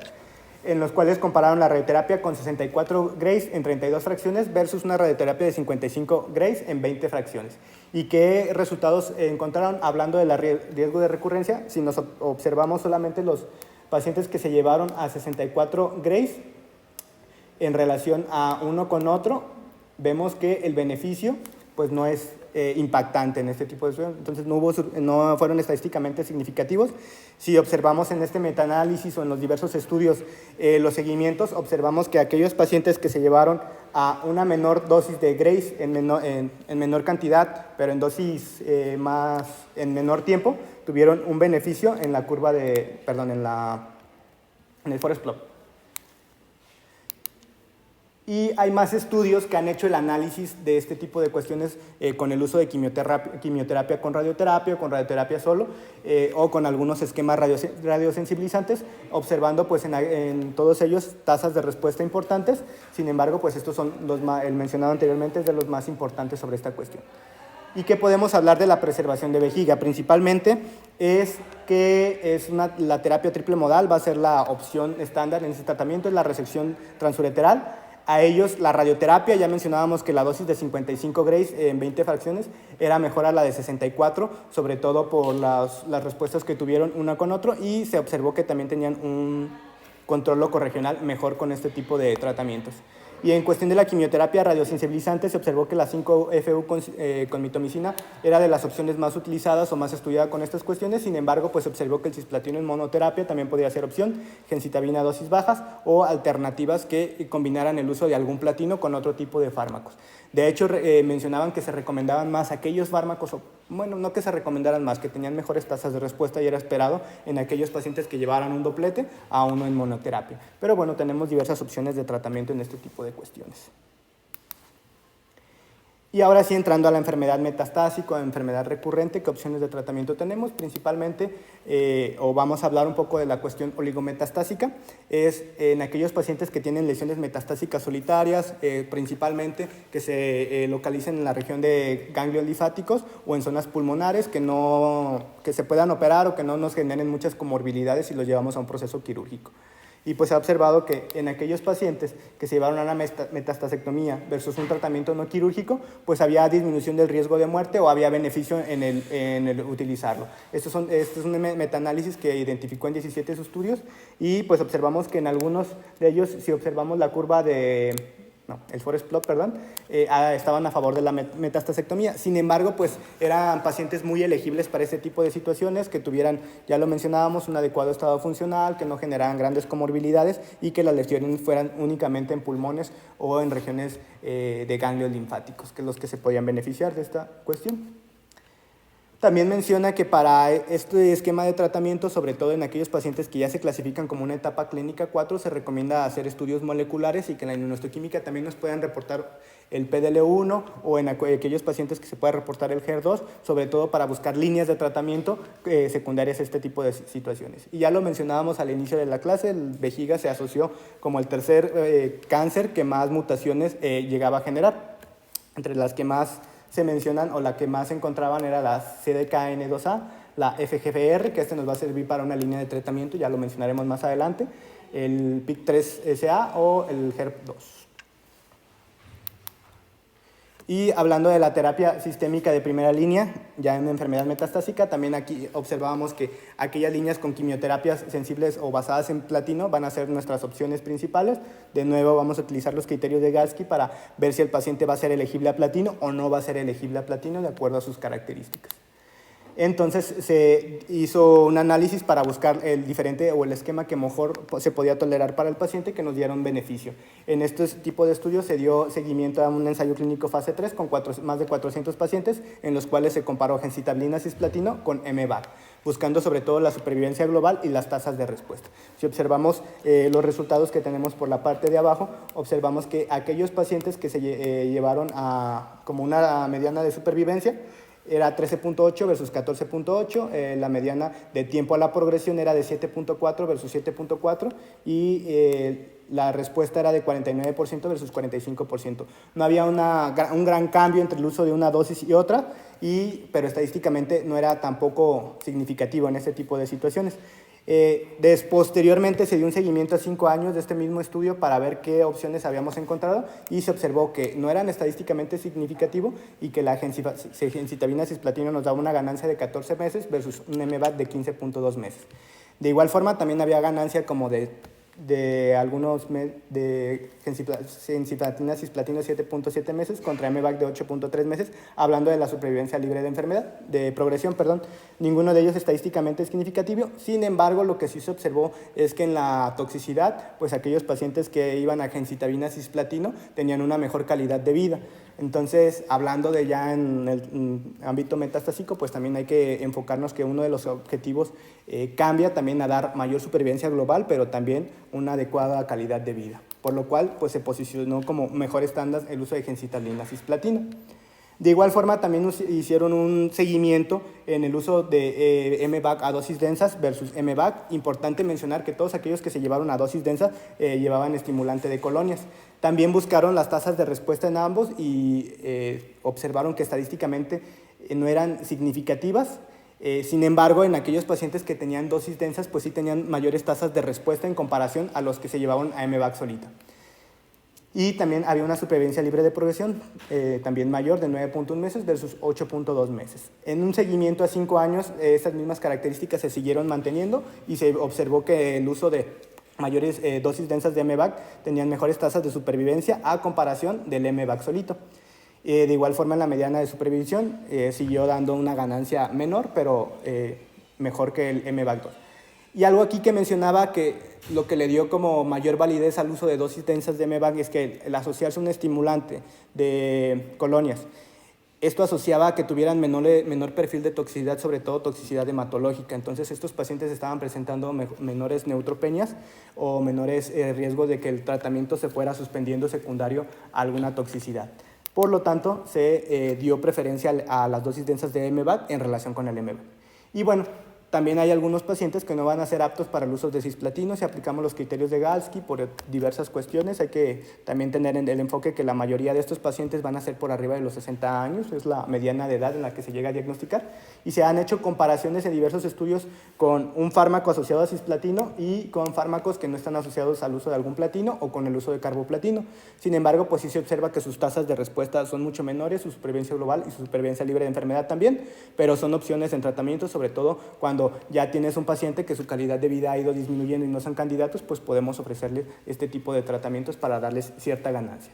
en los cuales compararon la radioterapia con 64 Grays en 32 fracciones versus una radioterapia de 55 Grays en 20 fracciones. ¿Y qué resultados encontraron hablando del riesgo de recurrencia? Si nos observamos solamente los pacientes que se llevaron a 64 Grays en relación a uno con otro, vemos que el beneficio pues no es impactante en este tipo de estudios, entonces no fueron estadísticamente significativos. Si observamos en este metaanálisis o en los diversos estudios los seguimientos, observamos que aquellos pacientes que se llevaron a una menor dosis de Grays en menor cantidad, pero en dosis en menor tiempo, tuvieron un beneficio en la curva en el forest plot. Y hay más estudios que han hecho el análisis de este tipo de cuestiones con el uso de quimioterapia con radioterapia solo, o con algunos esquemas radiosensibilizantes, observando pues, en todos ellos tasas de respuesta importantes. Sin embargo, pues estos son el mencionado anteriormente es de los más importantes sobre esta cuestión. ¿Y qué podemos hablar de la preservación de vejiga? Principalmente es que la terapia triple modal va a ser la opción estándar en este tratamiento, es la resección transureteral. A ellos la radioterapia, ya mencionábamos que la dosis de 55 Grays en 20 fracciones era mejor a la de 64, sobre todo por las respuestas que tuvieron una con otro, y se observó que también tenían un control locorregional mejor con este tipo de tratamientos. Y en cuestión de la quimioterapia radiosensibilizante, se observó que la 5-FU con mitomicina era de las opciones más utilizadas o más estudiadas con estas cuestiones. Sin embargo, pues se observó que el cisplatino en monoterapia también podría ser opción, gencitabina a dosis bajas o alternativas que combinaran el uso de algún platino con otro tipo de fármacos. De hecho, mencionaban que se recomendaban más aquellos fármacos, bueno, no que se recomendaran más, que tenían mejores tasas de respuesta y era esperado en aquellos pacientes que llevaran un doblete a uno en monoterapia. Pero bueno, tenemos diversas opciones de tratamiento en este tipo de cuestiones. Y ahora sí, entrando a la enfermedad metastásica o enfermedad recurrente, ¿qué opciones de tratamiento tenemos? Principalmente, o vamos a hablar un poco de la cuestión oligometastásica, es en aquellos pacientes que tienen lesiones metastásicas solitarias, principalmente que se localicen en la región de ganglios linfáticos o en zonas pulmonares que se puedan operar o que no nos generen muchas comorbilidades si los llevamos a un proceso quirúrgico. Y pues se ha observado que en aquellos pacientes que se llevaron a una metastasectomía versus un tratamiento no quirúrgico, pues había disminución del riesgo de muerte o había beneficio en el utilizarlo. Este es un metaanálisis que identificó en 17 estudios y pues observamos que en algunos de ellos, si observamos la curva el forest plot, estaban a favor de la metastasectomía. Sin embargo, pues eran pacientes muy elegibles para este tipo de situaciones, que tuvieran, ya lo mencionábamos, un adecuado estado funcional, que no generaran grandes comorbilidades y que las lesiones fueran únicamente en pulmones o en regiones de ganglios linfáticos, que los que se podían beneficiar de esta cuestión. También menciona que para este esquema de tratamiento, sobre todo en aquellos pacientes que ya se clasifican como una etapa clínica 4, se recomienda hacer estudios moleculares y que en la inmunohistoquímica también nos puedan reportar el PDL1 o en aquellos pacientes que se pueda reportar el HER2, sobre todo para buscar líneas de tratamiento secundarias a este tipo de situaciones. Y ya lo mencionábamos al inicio de la clase, el vejiga se asoció como el tercer cáncer que más mutaciones llegaba a generar. Entre las que más se mencionan o la que más se encontraban era la CDKN2A, la FGFR, que nos va a servir para una línea de tratamiento, ya lo mencionaremos más adelante, el PIK3SA o el HER2. Y hablando de la terapia sistémica de primera línea, ya en enfermedad metastásica, también aquí observábamos que aquellas líneas con quimioterapias sensibles o basadas en platino van a ser nuestras opciones principales. De nuevo vamos a utilizar los criterios de Galsky para ver si el paciente va a ser elegible a platino o no va a ser elegible a platino de acuerdo a sus características. Entonces se hizo un análisis para buscar el diferente o el esquema que mejor se podía tolerar para el paciente que nos diera un beneficio. En este tipo de estudios se dio seguimiento a un ensayo clínico fase 3 con más de 400 pacientes en los cuales se comparó gencitabina cisplatino con MVAC, buscando sobre todo la supervivencia global y las tasas de respuesta. Si observamos los resultados que tenemos por la parte de abajo, observamos que aquellos pacientes que se llevaron a como una mediana de supervivencia era 13.8 versus 14.8, la mediana de tiempo a la progresión era de 7.4 versus 7.4 y la respuesta era de 49% versus 45%. No había un gran cambio entre el uso de una dosis y otra, pero estadísticamente no era tampoco significativo en este tipo de situaciones. Posteriormente se dio un seguimiento a 5 años de este mismo estudio para ver qué opciones habíamos encontrado y se observó que no eran estadísticamente significativos y que la gencitabina cisplatino nos daba una ganancia de 14 meses versus un MVAC de 15.2 meses. De igual forma también había ganancia como de gencitabina cisplatino 7.7 meses contra MVAC de 8.3 meses, hablando de la supervivencia libre de progresión. Ninguno de ellos estadísticamente es significativo. Sin embargo, lo que sí se observó es que en la toxicidad, pues aquellos pacientes que iban a gencitabina cisplatino tenían una mejor calidad de vida. Entonces, hablando de ya en el ámbito metastásico, pues también hay que enfocarnos que uno de los objetivos cambia también a dar mayor supervivencia global, pero también una adecuada calidad de vida. Por lo cual, pues se posicionó como mejor estándar el uso de gencitabina cisplatino. De igual forma, también hicieron un seguimiento en el uso de MVAC a dosis densas versus MVAC. Importante mencionar que todos aquellos que se llevaron a dosis densa llevaban estimulante de colonias. También buscaron las tasas de respuesta en ambos y observaron que estadísticamente no eran significativas. Sin embargo, en aquellos pacientes que tenían dosis densas, pues sí tenían mayores tasas de respuesta en comparación a los que se llevaban a MVAC solita. Y también había una supervivencia libre de progresión, también mayor, de 9.1 meses versus 8.2 meses. En un seguimiento a 5 años, esas mismas características se siguieron manteniendo y se observó que el uso de mayores dosis densas de MVAC tenían mejores tasas de supervivencia a comparación del MVAC solito. De igual forma, en la mediana de supervisión siguió dando una ganancia menor, pero mejor que el MVAC2. Y algo aquí que mencionaba que lo que le dio como mayor validez al uso de dosis densas de MVAC es que el asociarse un estimulante de colonias, esto asociaba a que tuvieran menor perfil de toxicidad, sobre todo toxicidad hematológica. Entonces, estos pacientes estaban presentando menores neutropenias o menores riesgos de que el tratamiento se fuera suspendiendo secundario a alguna toxicidad. Por lo tanto, se dio preferencia a las dosis densas de MVAC en relación con el MVAC. Y bueno, también hay algunos pacientes que no van a ser aptos para el uso de cisplatino si aplicamos los criterios de Galsky por diversas cuestiones. Hay que también tener en el enfoque que la mayoría de estos pacientes van a ser por arriba de los 60 años, es la mediana de edad en la que se llega a diagnosticar, y se han hecho comparaciones en diversos estudios con un fármaco asociado a cisplatino y con fármacos que no están asociados al uso de algún platino o con el uso de carboplatino. Sin embargo, pues sí se observa que sus tasas de respuesta son mucho menores, su supervivencia global y su supervivencia libre de enfermedad también, pero son opciones en tratamiento, sobre todo cuando ya tienes un paciente que su calidad de vida ha ido disminuyendo y no son candidatos, pues podemos ofrecerle este tipo de tratamientos para darles cierta ganancia.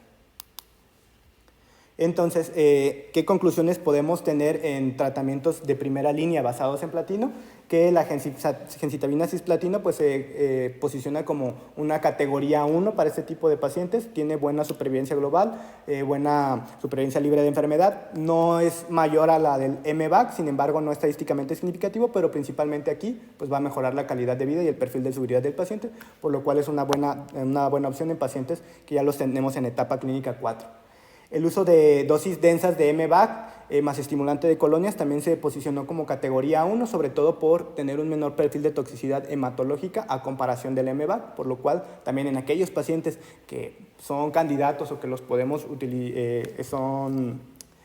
Entonces, ¿qué conclusiones podemos tener en tratamientos de primera línea basados en platino? Que la gencitabina cisplatino pues, se posiciona como una categoría 1 para este tipo de pacientes, tiene buena supervivencia global, buena supervivencia libre de enfermedad, no es mayor a la del MVAC, sin embargo no estadísticamente significativo, pero principalmente aquí pues, va a mejorar la calidad de vida y el perfil de seguridad del paciente, por lo cual es una buena opción en pacientes que ya los tenemos en etapa clínica 4. El uso de dosis densas de MVAC más estimulante de colonias también se posicionó como categoría 1, sobre todo por tener un menor perfil de toxicidad hematológica a comparación del MVAC, por lo cual también en aquellos pacientes que son candidatos o que los podemos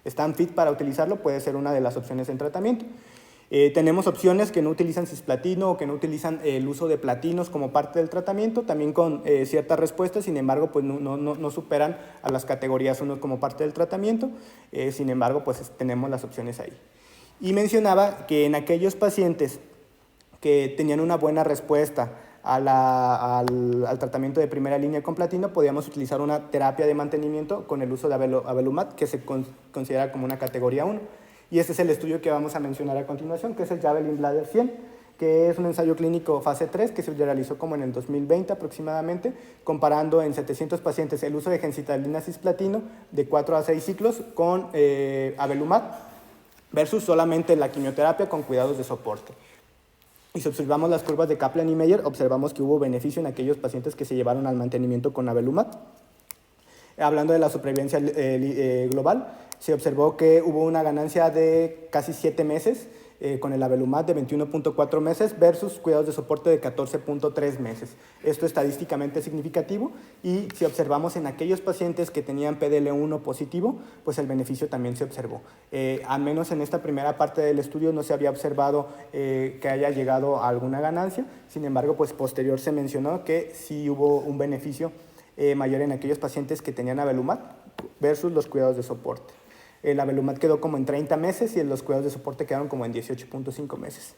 están fit para utilizarlo, puede ser una de las opciones en tratamiento. Tenemos opciones que no utilizan cisplatino o que no utilizan el uso de platinos como parte del tratamiento, también con ciertas respuestas, sin embargo, pues no superan a las categorías 1 como parte del tratamiento, sin embargo, pues tenemos las opciones ahí. Y mencionaba que en aquellos pacientes que tenían una buena respuesta al tratamiento de primera línea con platino, podíamos utilizar una terapia de mantenimiento con el uso de avelumab, que se considera como una categoría 1. Y este es el estudio que vamos a mencionar a continuación, que es el Javelin Bladder 100, que es un ensayo clínico fase 3 que se realizó como en el 2020 aproximadamente, comparando en 700 pacientes el uso de gencitabina cisplatino de 4 a 6 ciclos con avelumab versus solamente la quimioterapia con cuidados de soporte. Y si observamos las curvas de Kaplan y Meyer, observamos que hubo beneficio en aquellos pacientes que se llevaron al mantenimiento con avelumab. Hablando de la supervivencia global, se observó que hubo una ganancia de casi 7 meses con el avelumab de 21.4 meses versus cuidados de soporte de 14.3 meses. Esto es estadísticamente significativo y si observamos en aquellos pacientes que tenían PDL1 positivo, pues el beneficio también se observó. Al menos en esta primera parte del estudio no se había observado que haya llegado a alguna ganancia, sin embargo, pues posterior se mencionó que sí hubo un beneficio mayor en aquellos pacientes que tenían avelumab versus los cuidados de soporte. El avelumab quedó como en 30 meses y los cuidados de soporte quedaron como en 18.5 meses.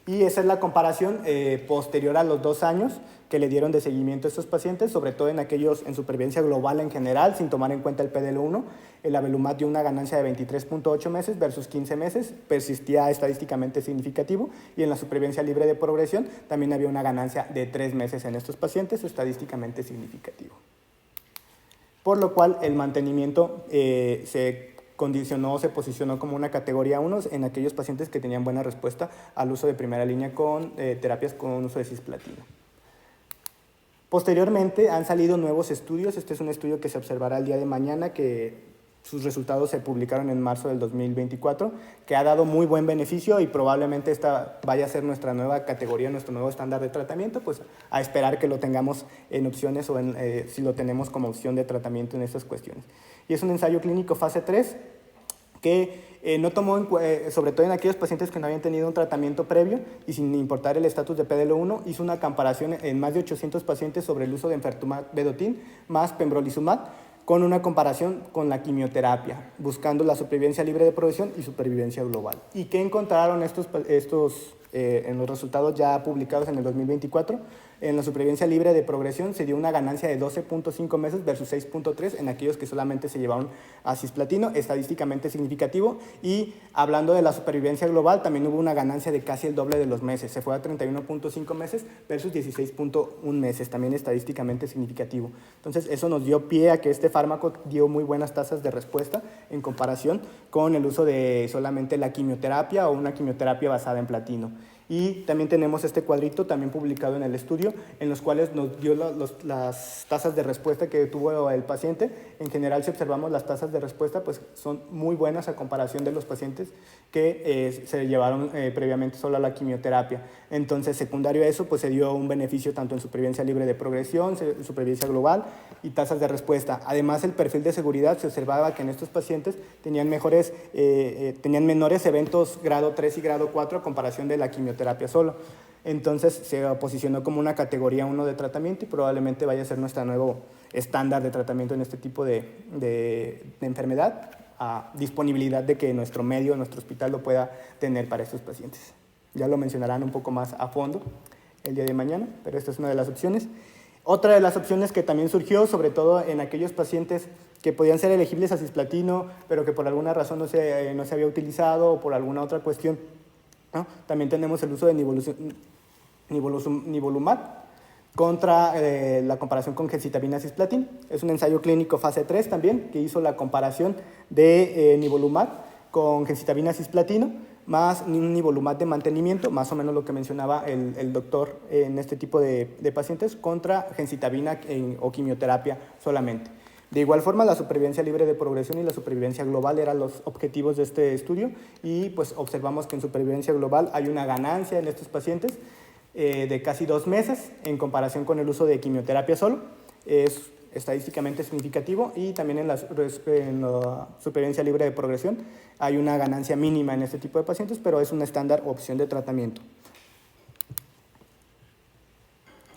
Y esa es la comparación posterior a los 2 años que le dieron de seguimiento a estos pacientes, sobre todo en aquellos en supervivencia global en general, sin tomar en cuenta el PDL1. El avelumab dio una ganancia de 23.8 meses versus 15 meses, persistía estadísticamente significativo, y en la supervivencia libre de progresión también había una ganancia de 3 meses en estos pacientes, estadísticamente significativo. Por lo cual el mantenimiento se posicionó como una categoría 1 en aquellos pacientes que tenían buena respuesta al uso de primera línea con terapias con uso de cisplatino. Posteriormente han salido nuevos estudios. Este es un estudio que se observará el día de mañana, que sus resultados se publicaron en marzo del 2024, que ha dado muy buen beneficio y probablemente esta vaya a ser nuestra nueva categoría, nuestro nuevo estándar de tratamiento, pues a esperar que lo tengamos en opciones o si lo tenemos como opción de tratamiento en estas cuestiones. Y es un ensayo clínico fase 3 que no tomó, sobre todo en aquellos pacientes que no habían tenido un tratamiento previo y sin importar el estatus de PDL1, hizo una comparación en más de 800 pacientes sobre el uso de enfertumab vedotin más pembrolizumab, con una comparación con la quimioterapia, buscando la supervivencia libre de progresión y supervivencia global. ¿Y qué encontraron en los resultados ya publicados en el 2024? En la supervivencia libre de progresión se dio una ganancia de 12.5 meses versus 6.3 en aquellos que solamente se llevaron a cisplatino, estadísticamente significativo. Y hablando de la supervivencia global, también hubo una ganancia de casi el doble de los meses, se fue a 31.5 meses versus 16.1 meses, también estadísticamente significativo. Entonces eso nos dio pie a que este fármaco dio muy buenas tasas de respuesta en comparación con el uso de solamente la quimioterapia o una quimioterapia basada en platino. Y también tenemos este cuadrito también publicado en el estudio, en los cuales nos dio las tasas de respuesta que tuvo el paciente. En general, si observamos las tasas de respuesta, pues son muy buenas a comparación de los pacientes que se llevaron previamente solo a la quimioterapia. Entonces, secundario a eso, pues se dio un beneficio tanto en supervivencia libre de progresión, supervivencia global y tasas de respuesta. Además, el perfil de seguridad se observaba que en estos pacientes tenían menores eventos grado 3 y grado 4 a comparación de la quimioterapia solo. Entonces se posicionó como una categoría 1 de tratamiento y probablemente vaya a ser nuestro nuevo estándar de tratamiento en este tipo de enfermedad, a disponibilidad de que nuestro medio, nuestro hospital lo pueda tener para estos pacientes. Ya lo mencionarán un poco más a fondo el día de mañana, pero esta es una de las opciones. Otra de las opciones que también surgió, sobre todo en aquellos pacientes que podían ser elegibles a cisplatino, pero que por alguna razón no se había utilizado o por alguna otra cuestión, ¿no? También tenemos el uso de nivolumab contra la comparación con gemcitabina cisplatin. Es un ensayo clínico fase 3 también, que hizo la comparación de nivolumab con gemcitabina cisplatino, más un nivolumab de mantenimiento, más o menos lo que mencionaba el doctor en este tipo de pacientes, contra gemcitabina o quimioterapia solamente. De igual forma, la supervivencia libre de progresión y la supervivencia global eran los objetivos de este estudio y pues observamos que en supervivencia global hay una ganancia en estos pacientes de casi 2 meses en comparación con el uso de quimioterapia solo. Es estadísticamente significativo y también en la supervivencia libre de progresión hay una ganancia mínima en este tipo de pacientes, pero es una estándar opción de tratamiento.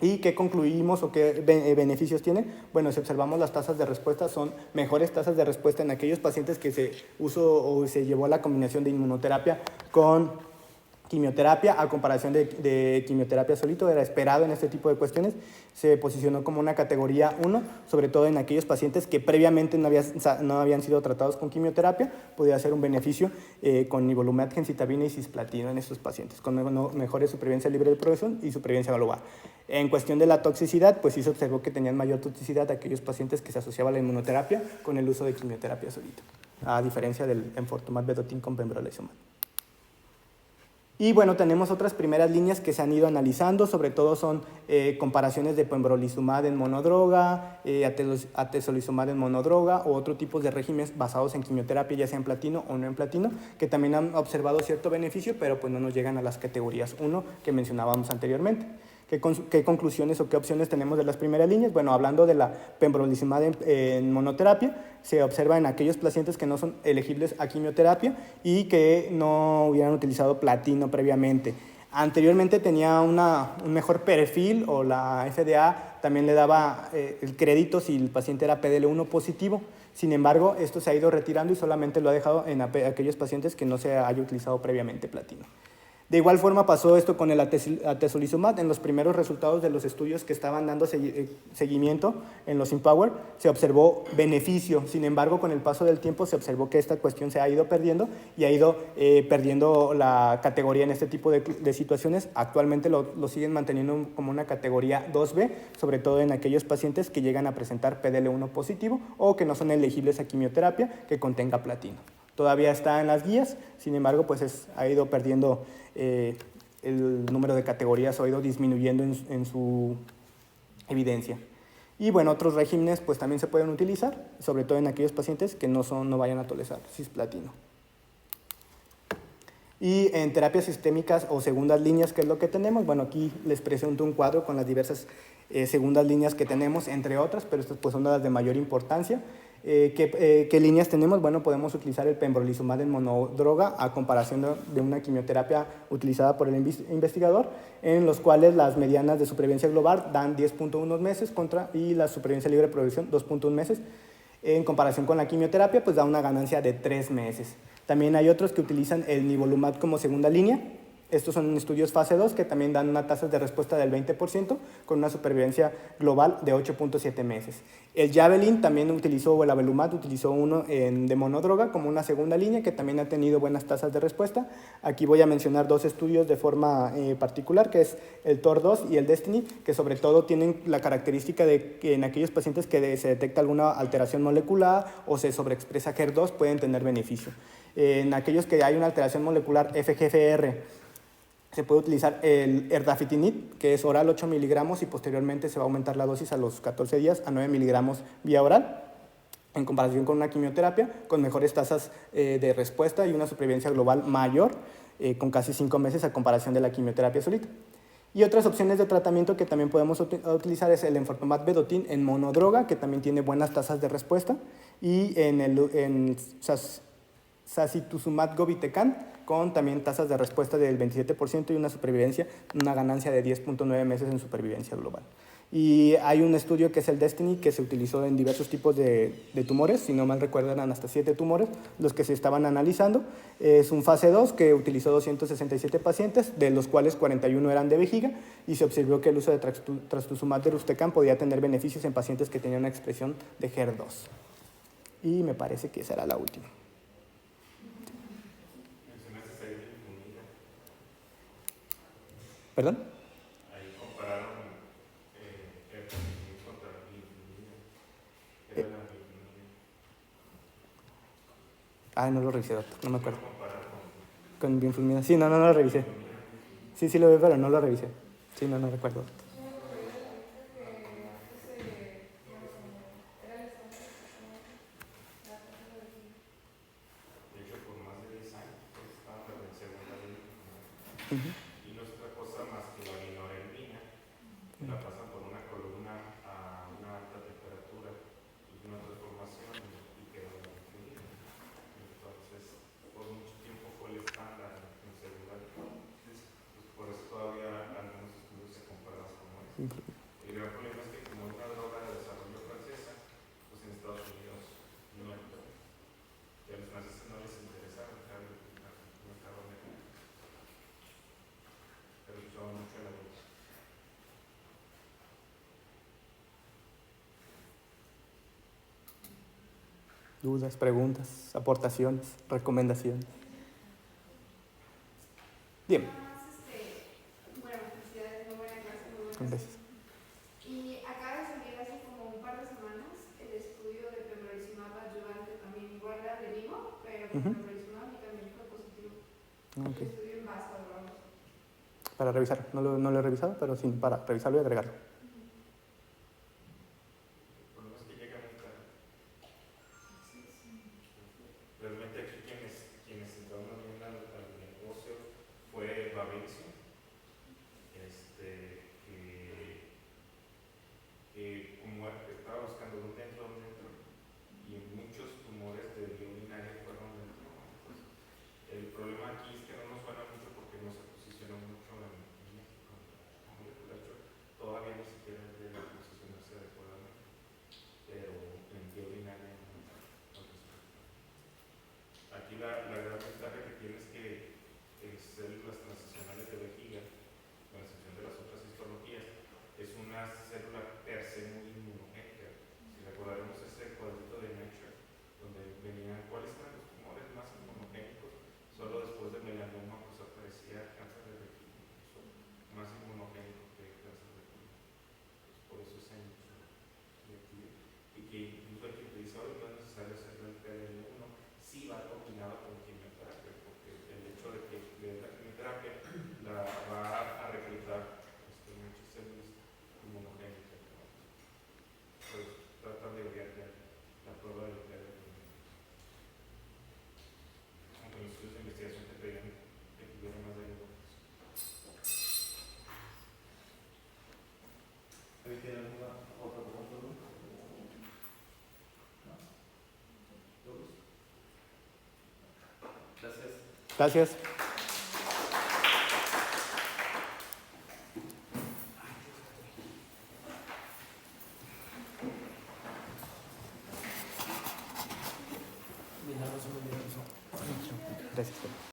¿Y qué concluimos o qué beneficios tiene? Bueno, si observamos las tasas de respuesta, son mejores tasas de respuesta en aquellos pacientes que se usó o se llevó a la combinación de inmunoterapia con quimioterapia a comparación de quimioterapia solito. Era esperado en este tipo de cuestiones. Se posicionó como una categoría 1, sobre todo en aquellos pacientes que previamente no habían sido tratados con quimioterapia. Podría ser un beneficio con nivolumab, gemcitabina y cisplatino en estos pacientes, con mejores supervivencia libre de progresión y supervivencia global. En cuestión de la toxicidad, pues sí se observó que tenían mayor toxicidad aquellos pacientes que se asociaban a la inmunoterapia con el uso de quimioterapia solito, a diferencia del enfortumab vedotin con pembrolizumab. Y bueno, tenemos otras primeras líneas que se han ido analizando, sobre todo son comparaciones de pembrolizumab en monodroga, atezolizumab en monodroga o otro tipo de regímenes basados en quimioterapia, ya sea en platino o no en platino, que también han observado cierto beneficio, pero pues no nos llegan a las categorías 1 que mencionábamos anteriormente. ¿Qué conclusiones o qué opciones tenemos de las primeras líneas? Bueno, hablando de la pembrolizumab en monoterapia, se observa en aquellos pacientes que no son elegibles a quimioterapia y que no hubieran utilizado platino previamente. Anteriormente tenía un mejor perfil, o la FDA también le daba el crédito si el paciente era PDL1 positivo. Sin embargo, esto se ha ido retirando y solamente lo ha dejado en aquellos pacientes que no se haya utilizado previamente platino. De igual forma pasó esto con el atezolizumab. En los primeros resultados de los estudios que estaban dando seguimiento en los IMpower, se observó beneficio. Sin embargo, con el paso del tiempo se observó que esta cuestión se ha ido perdiendo y ha ido perdiendo la categoría en este tipo de situaciones. Actualmente lo siguen manteniendo como una categoría 2B, sobre todo en aquellos pacientes que llegan a presentar PDL1 positivo o que no son elegibles a quimioterapia que contenga platino. Todavía está en las guías, sin embargo, pues ha ido perdiendo el número de categorías o ha ido disminuyendo en su evidencia. Y bueno, otros regímenes pues también se pueden utilizar, sobre todo en aquellos pacientes que no vayan a tolerar cisplatino. Y en terapias sistémicas o segundas líneas, ¿qué es lo que tenemos? Bueno, aquí les presento un cuadro con las diversas segundas líneas que tenemos, entre otras, pero estas pues son las de mayor importancia. ¿Qué líneas tenemos? Bueno, podemos utilizar el pembrolizumab en monodroga a comparación de una quimioterapia utilizada por el investigador, en los cuales las medianas de supervivencia global dan 10.1 meses y la supervivencia libre de progresión 2.1 meses. En comparación con la quimioterapia, pues da una ganancia de 3 meses. También hay otros que utilizan el nivolumab como segunda línea. Estos son estudios fase 2 que también dan una tasa de respuesta del 20% con una supervivencia global de 8.7 meses. El Javelin también utilizó, o el avelumab utilizó uno de monodroga como una segunda línea que también ha tenido buenas tasas de respuesta. Aquí voy a mencionar 2 estudios de forma particular, que es el TOR2 y el Destiny, que sobre todo tienen la característica de que en aquellos pacientes que se detecta alguna alteración molecular o se sobreexpresa HER2 pueden tener beneficio. En aquellos que hay una alteración molecular FGFR, se puede utilizar el erdafitinib, que es oral 8 miligramos y posteriormente se va a aumentar la dosis a los 14 días a 9 miligramos vía oral, en comparación con una quimioterapia, con mejores tasas de respuesta y una supervivencia global mayor, con casi 5 meses a comparación de la quimioterapia solita. Y otras opciones de tratamiento que también podemos utilizar es el enfortumab vedotin en monodroga, que también tiene buenas tasas de respuesta, y en sacituzumab govitecan, con también tasas de respuesta del 27% y una ganancia de 10.9 meses en supervivencia global. Y hay un estudio que es el DESTINY, que se utilizó en diversos tipos de tumores, si no mal recuerdo eran hasta 7 tumores los que se estaban analizando. Es un fase 2 que utilizó 267 pacientes, de los cuales 41 eran de vejiga, y se observó que el uso de trastuzumab deruxtecan podía tener beneficios en pacientes que tenían una expresión de HER2. Y me parece que esa era la última. Mencionaste ahí Bifumida. ¿Perdón? Ahí compararon Erdafitinib contra Bifumida. ¿Qué era la Bifumida? Ah, no lo revisé, doctor, no me acuerdo. Comparar Con Bifumida. Sí, no lo revisé. Sí, sí lo veo, pero no lo revisé. Sí, no recuerdo. de hecho, por más de 10 años, pues, estaba en segunda línea. Ujú. Y no es otra cosa más que la minorelmina, que la pasan por una columna a una alta temperatura y una transformación y queda definida. Entonces, por mucho tiempo fue el estándar en segunda línea. Pues, por eso todavía algunos estudios se comparaban como eso. El gran problema es que como es una droga de desarrollo francesa, pues en Estados Unidos no entra. Y a los franceses no les interesa dejar el mercado americano, pero usaban mucho la droga. Dudas, preguntas, aportaciones, recomendaciones. Bien. Bueno, felicidades, muy buena clase, muy buena clase. Gracias. Y acaba de salir hace como un par de semanas el estudio de pembrolizumab adyuvante, también igual era de vivo, pero con pembrolizumab y también fue positivo. Okay. El estudio en base a drogas. Para revisar, no lo he revisado, pero sí, para revisarlo y agregarlo. El problema es que llega muy tarde. Realmente aquí quienes entraron bien al negocio fue Bavencio, que como estaba buscando dónde entro, y en muchos tumores de vía urinaria fueron dentro. Entonces, el problema aquí es que no nos suena mucho porque no se posicionó mucho en México. De hecho, todavía ni siquiera llega a posicionarse adecuadamente, pero en vía urinaria no. Aquí la gran ventaja que tiene es que células transicionales de vejiga, con excepción de las otras histologías, es una célula per se muy inmunogénica. Si recordaremos ese cuadrito de Nature, donde venían cuáles eran los tumores más inmunogénicos, solo después del melanoma pues aparecía cáncer de vejiga, más inmunogénico que cáncer de vejiga. Pues por eso es mucho y que incluso hay que utilizar, no es necesario hacer el PDL1, sí va combinado con quimioterapia, porque el hecho de que la quimioterapia la va a reclutar muchas células inmunogénicas, ¿no? Pues tratan de orientar la prueba del PDL1. Aunque los estudios de investigación te pedían que tuviera más de 1. ¿Tiene alguna otra pregunta? Gracias. Gracias. Gracias.